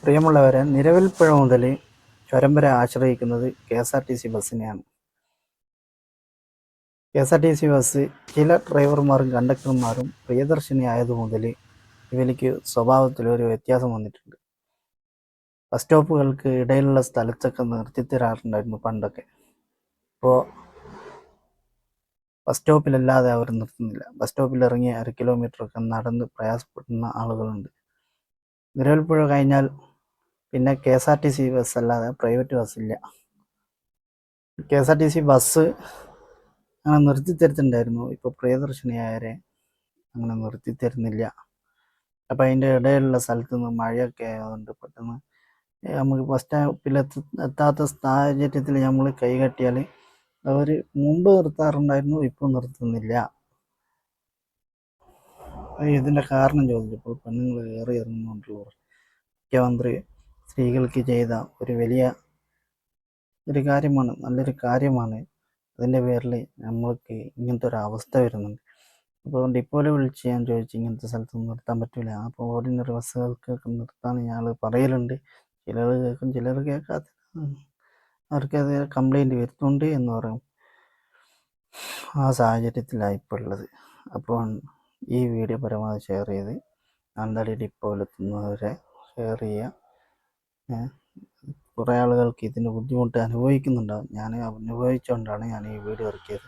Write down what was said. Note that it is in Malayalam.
പ്രിയമുള്ളവരെ, നിലവിൽപ്പുഴ മുതൽ ചുരം വരെ ആശ്രയിക്കുന്നത് KSRTC ബസ്സിനെയാണ്. KSRTC ബസ് ചില ഡ്രൈവർമാരും കണ്ടക്ടർമാരും പ്രിയദർശിനി ആയതുമുതൽ ഇവർക്ക് സ്വഭാവത്തിലൊരു വ്യത്യാസം വന്നിട്ടുണ്ട്. ബസ് സ്റ്റോപ്പുകൾക്ക് ഇടയിലുള്ള സ്ഥലത്തൊക്കെ നിർത്തിത്തരാറുണ്ടായിരുന്നു പണ്ടൊക്കെ. ഇപ്പോൾ ബസ് സ്റ്റോപ്പിലല്ലാതെ അവർ നിർത്തുന്നില്ല. ബസ് സ്റ്റോപ്പിൽ ഇറങ്ങി 1 കിലോമീറ്ററൊക്കെ നടന്ന് പ്രയാസപ്പെടുന്ന ആളുകളുണ്ട്. നിലവിൽപ്പുഴ കഴിഞ്ഞാൽ പിന്നെ KSRTC ബസ് അല്ലാതെ പ്രൈവറ്റ് ബസ്സില്ല. KSRTC ബസ് അങ്ങനെ നിർത്തിത്തരുന്നുണ്ടായിരുന്നു. ഇപ്പോൾ പ്രിയദർശിനി ആയവരെ അങ്ങനെ നിർത്തിത്തരുന്നില്ല. അപ്പോൾ അതിൻ്റെ ഇടയിലുള്ള സ്ഥലത്ത് നിന്ന് മഴയൊക്കെ ആയതുകൊണ്ട് പെട്ടെന്ന് നമുക്ക് ബസ് സ്റ്റോപ്പിൽ എത്താത്ത സാഹചര്യത്തിൽ നമ്മൾ കൈ കെട്ടിയാൽ അവർ മുമ്പ് നിർത്താറുണ്ടായിരുന്നു, ഇപ്പോൾ നിർത്തുന്നില്ല. ഇതിൻ്റെ കാരണം ചോദിച്ചപ്പോൾ പെണ്ണുങ്ങൾ കയറി ഇറങ്ങുന്നുണ്ടല്ലോ. മുഖ്യമന്ത്രി സ്ത്രീകൾക്ക് ചെയ്ത ഒരു വലിയ കാര്യമാണ്, നല്ലൊരു കാര്യമാണ്. അതിൻ്റെ പേരിൽ നമ്മൾക്ക് ഇങ്ങനത്തെ ഒരു അവസ്ഥ വരുന്നുണ്ട്. അപ്പോൾ ഡിപ്പോയിൽ വിളിച്ച് ഞാൻ ചോദിച്ചു, ഇങ്ങനത്തെ സ്ഥലത്തൊന്നും നിർത്താൻ പറ്റില്ല. അപ്പോൾ ഓർഡിനറി ബസ്സുകൾക്കൊക്കെ നിർത്താൻ ഞങ്ങൾ പറയലുണ്ട്. ചിലർ കേൾക്കും, ചിലർ കേൾക്കാത്ത, അവർക്കത് കംപ്ലൈൻറ്റ് വരുന്നുണ്ട് എന്ന് പറയും. ആ സാഹചര്യത്തിലാണ് ഇപ്പോൾ ഉള്ളത്. അപ്പോൾ ഈ വീഡിയോ പരമാവധി ഷെയർ ചെയ്ത് ആന്താടി ഡിപ്പോയിലെത്തുന്നവരെ ഷെയർ ചെയ്യുക. കുറേ ആളുകൾക്ക് ഇതിൻ്റെ ബുദ്ധിമുട്ട് അനുഭവിക്കുന്നുണ്ടാകും. ഞാൻ അനുഭവിച്ചുകൊണ്ടാണ് ഞാൻ ഈ വീഡിയോ ഇറക്കിയത്.